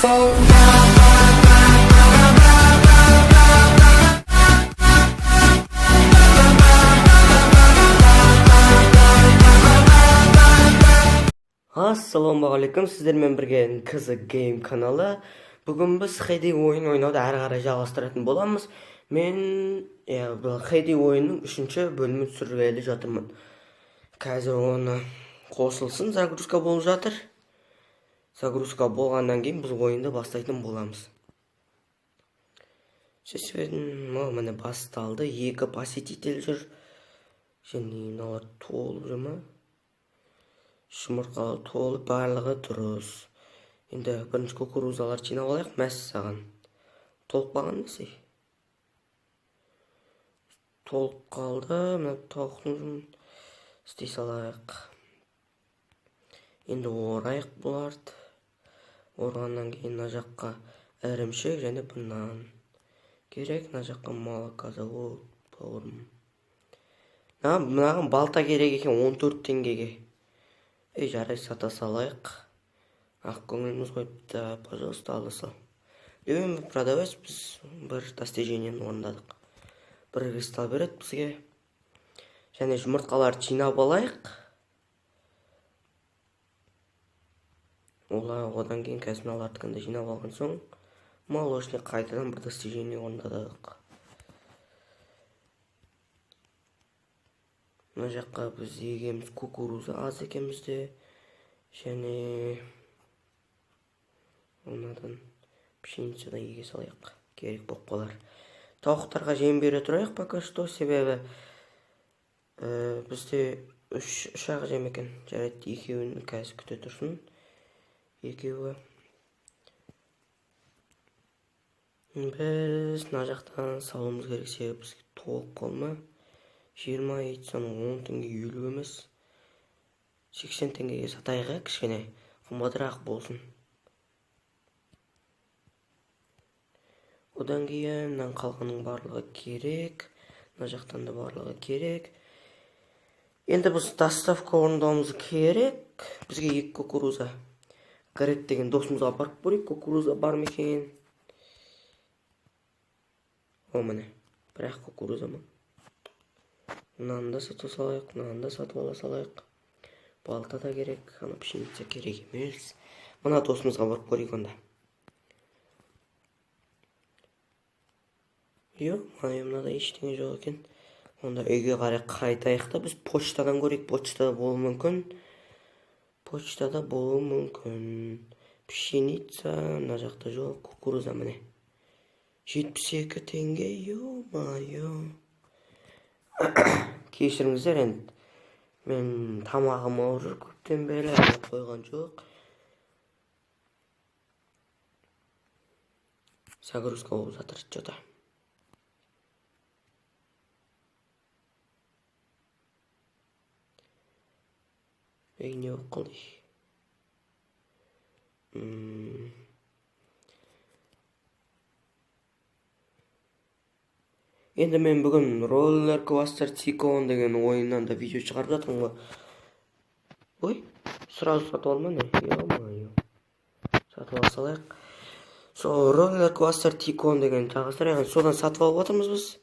Assalamualaikum, sizlerмен бірге Kızı Game kanalı. Bugün biz Heidi oyun oynауды әрі қарай жалғастыратын боламыз. Мен бұл Heidi ойынның 3-ші бөлімін түсіргелі жатырмын. Қазір оны қосылсын, загрузка болып жатыр. Загрузка болғаннан кейін біз ойынды бастайтын боламыз. Міне басталды. 2 посетитель жүр. Және мыналар толып жүр ме? Жұмыртқалы толып, барлығы дұрыс. Енді бірінші кукурузалар жинап алайық, мәс саған. Толып қалған несі? Толып қалды, мына тауықтың істей салайық. Енді орайық бұларды. Орғаннан кейін мына жаққа ірімшік және банан керек, мына жаққа молоко завод, бауырым. Мынаған балта керек екен 14 теңгеге. Жарай сата салайық. Ақ көңіліміз қойыпты, пожалуйста, ала сал. Любимый продавец, біз бір достижениені орындадық. Бір кристалл береді бізге. Және жұмыртқаларды жинап алайық. Одан кейін кәсіналардыкінді жинап алған соң, молочный қайтадан бір достижение орындадық. Мына жаққа біз егеміз кукуруза аз екенбізде. Және онадан пшеницадан еге салайық. Керек болып қалар. Тауықтарға жем бере тұрайық пока что, себебі бізде 3-ақ жем екен. Жарайды, екеуін қазір күте тұрсын. Екеуі. Біз мына жақтан салуымыз керек, себебі бізге толып қалма. 20 айтсаның 10 теңге 50 емес. 80 теңгеге сатайға, кішкене қымбатырақ болсын. Одан кейін мынан қалғанның барлығы керек. Мына жақтан да барлығы керек. Енді біз доставка орындауымыз керек. Бізге 2 кукуруза керек деген досымызға барып көрейік. Кукуруза бар ма екен? О, міне. Бірақ кукуруза ма? Мынаны да сатып салайық, мынаны да сатып ала салайық. Балта да керек, ана пшеница керек емес. Мына досымызға барып көрейік онда. Мынада ештеңе жоқ екен. Онда үйге қарай қайтайық та, біз почтадан көрейік. Почтада болуы мүмкін. Почтада болуы мүмкін. Пшеница, мына жақта жоқ, кукуруза міне. 72 теңге, ё-майо. Кешіріңіздер, енді мен тамағым ауырып көптен бері қойған жоқ. Загрузка болып жатыр, что-то. Не болып қалды. Енді мен бүгін Roller Coaster Tycoon деген ойыннан да видео шығарып жатырмын ғой. Ой, сразу сатып алма не? Ё-майо. Сатып ала салайық. Сол Roller Coaster Tycoon деген жағастырайық. Содан сатып алып отырмыз біз.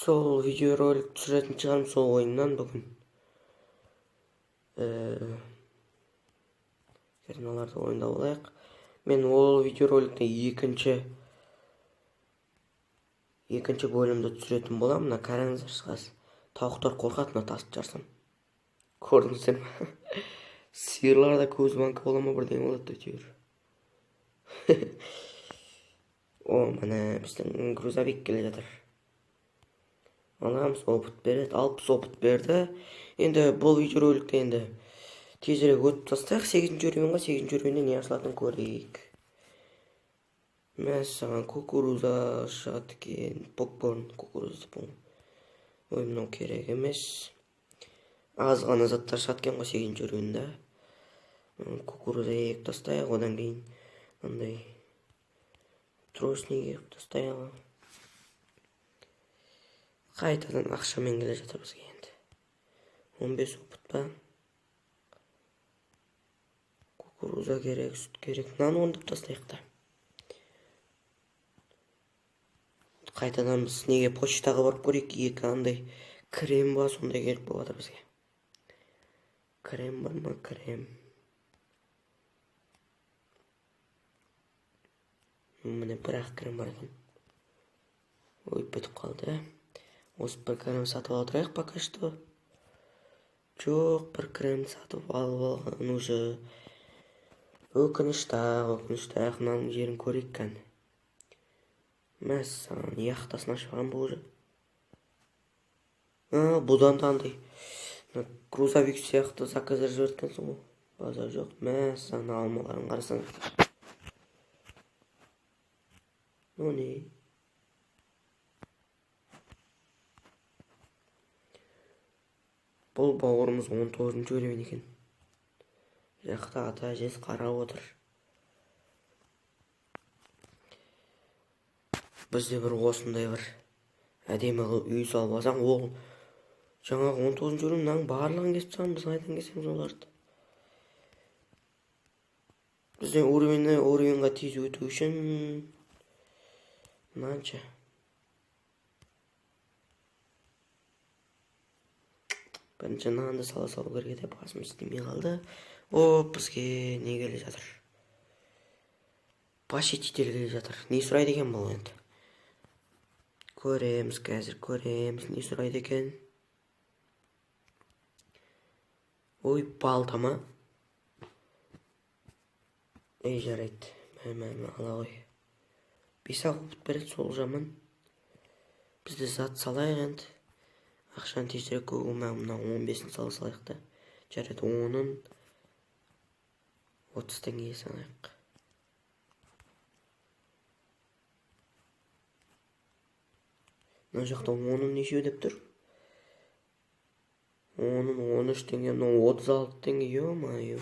Сол видеоролик түсіретін шығармын сол ойыннан бүгін. Мыналарды ойындап алайық. Мен ол видеороликте екінші бөлімді түсіретін боламын. Мына қараңыздар шығас. Тауықтар қорқады, мына тасты жарсам. Көрдіңіздер ме? Сиырларда көз банка бола ма, бірдеңе болады әйтеуір. О, міне біздің грузовик келе жатыр. Аламыз, опыт береді. 60 опыт берді. Енді бұл видеороликте енді тезірек өтіп тастайық. 8-ші уровеньға, 8-ші уровеньде не ашылатынын көрейік. Мәссаған кукуруза шығады екен. Попкорн кукуруза бұл. Ой, мынау керек емес. Аз ғана заттар шығады екен ғой 8-ші уровеньде. Кукуруза егіп тастайық, одан кейін андай тросник егіп тастайық. Қайтадан ақшамен келе жатыр бізге енді. 15 опыт па? Кукуруза керек, süt керек. Нан орындап тастайық та. Қайтадан біз неге почтаға барып көрейік, екі андай крем ба, сондай керек болып жатыр бізге. Крем бар ма, крем? Міне бір-ақ крем бар екен. Ой, бітіп қалды. Осы бір крем сатып отырайық пока что. Жоқ, бір крем сатып алып алған уже. Өкінішті, мынаның жерін көрейік кән. Мәссаған, яқтасын ашып алған бұл уже. Бұдан да андай грузовик сияқты заказдар жіберткенсің ғой. Базар жоқ. Мәссаған, алмаларын қарасаң. Ну не? Бұл бауырымыз 19-ші өлемен екен. Жақта ата әжесі қарап отыр. Бізде бір осындай бір әдемі үй салып алсаң, ол жаңағы 19-ші өлімнің барлығын кесіп тастаған, біз қайдан кесеміз оларды. Бізде уровеньға тез өту үшін мынанша. Бірінші нанды сала керек деп басым істемей қалды. Бізге не келе жатыр? Посетитель келе жатыр. Не сұрайды екен бұл енді? Көреміз қазір, көреміз. Не сұрайды екен? Ой, балта ма? Жарайды. Ала ғой. 5-ақ опыт береді, сол жаман. Бізді зат салайық енді. Ақшаны тезірек көңілмәң, мына 15-ін салайық та. Жарайды, 10-ын 30 теңгеге салайық. Мына жақта 10-ын нешеу деп тұр? 10-ын 13 теңге, 36 теңге, ё-майо.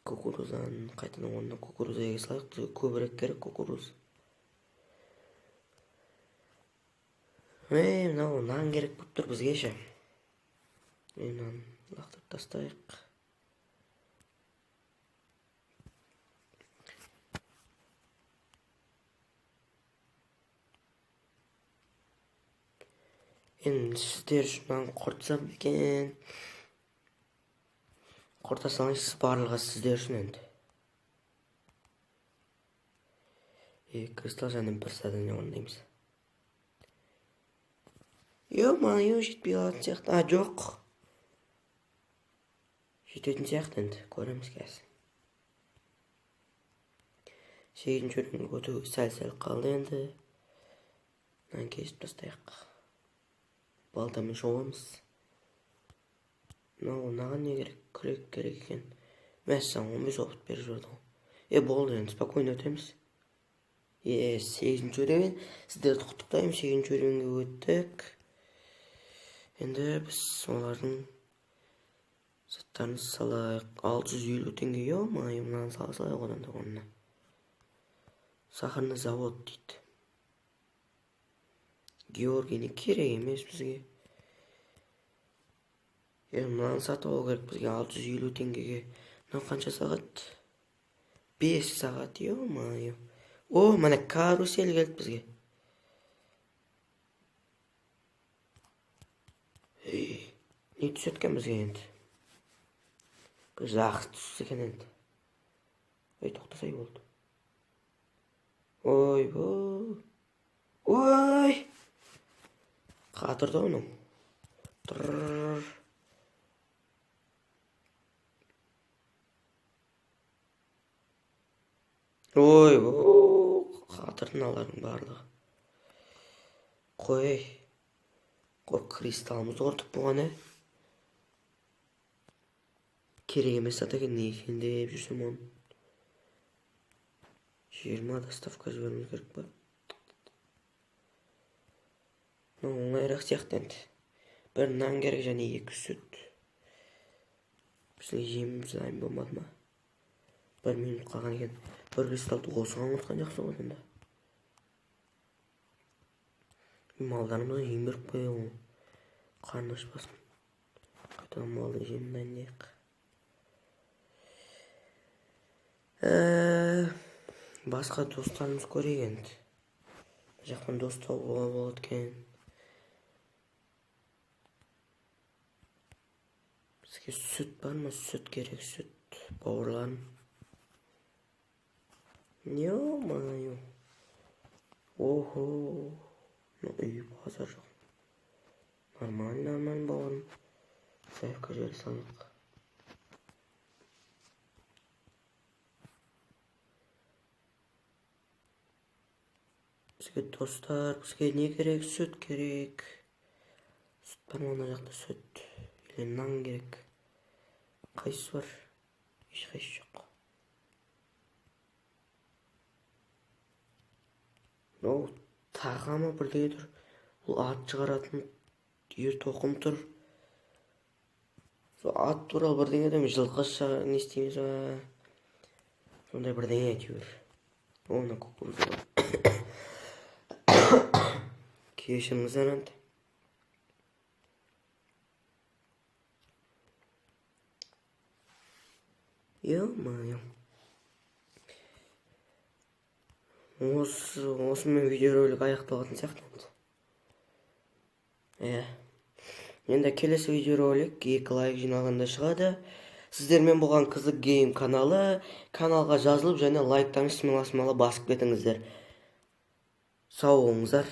Кукурузаны қайтадан орнына кукурузаға салайық, көбірек керек кукуруз. Мынау нан керек болып тұр бізге ше. Нан лақтырып тастайық. Енді сіздер үшін құртсам екен. Құрта салайсыз барлығы сіздер үшін енді. Кристалл және бір задание орындаймыз. Ё-майо, жетпей қалатын сияқты. Жоқ. Жететін сияқты енді. Көреміз қазір. 8-ші өлімге өту сәл-сәл қалды енді. Мынаны кесіп тастайық. Балтамен шоғамыз. Наған не керек? Күрек керек екен. Мәссаған 15 опыт беріп жүрді. Болды енді, спокойно өтеміз. 8-ші өлемен. Сіздерді құттықтаймын, 8-ші өлемге өттік. Енді біз олардың заттарын салайық. 650 теңге, ё-майо, мынаны салайық одан да орнына. Сахарный завод дейді. Георгийні керек емес бізге. Мынаны сатып алу керек бізге 650 теңгеге. Мынау қанша сағат? 5 сағат, ё-майо. Мына карусель келді бізге. Не түсеткен бізге енді? Бір жақсы түсті екен енді. Тоқтасай болды. Ой! Қатырды оның. Қатырдың алардың барлығы. Қой, кристалымызды ортып болған, керек емес зат екен, не екен деп жүрсем оны. 20 доставка жіберміз керек па? Оңайырақ сияқты енді. Бір нан керек және 2 сүт. Біздің жеміміз дайын болмады ма? 1 минут қалған екен. Бір кристалды осыған ұмытқан жақсы ғой енді. Малдарымызға ем беріп қояйық. Karnı açmasın. Қайтадан малды жемін дайындайық. Басқа достарымыз көрейік енді. Бұл жақтан дос табуға болады екен. Бізге сүт бар ма? Сүт керек, сүт. Бауырларым. Ё-моё. Ого. Үй базар жоқ. Нормально бауырым. Sayfka жібере салайық. Бізге достар, бізге не керек? Сүт керек. Сүт бар ма ана жақта? Сүт. Или нан керек. Қайсысы бар? Ешқайсысы жоқ. Тағамы бірдеңе тұр. Бұл ат шығаратын ер тоқым тұр. Ат туралы бірдеңе де жылқы не істейміз ба? Сондай бірдеңе әйтеуір. Оны кукуруза бар. Кешіріңіз әнді. Ё-моё. Осымен видеоролик аяқталатын сияқты енді. Енді келесі видеоролик 2 лайк жинағанда шығады. Сіздермен болған Қызық Гейм каналы. Каналға жазылып және лайктан шымала басып кетіңіздер. Сау болыңыздар.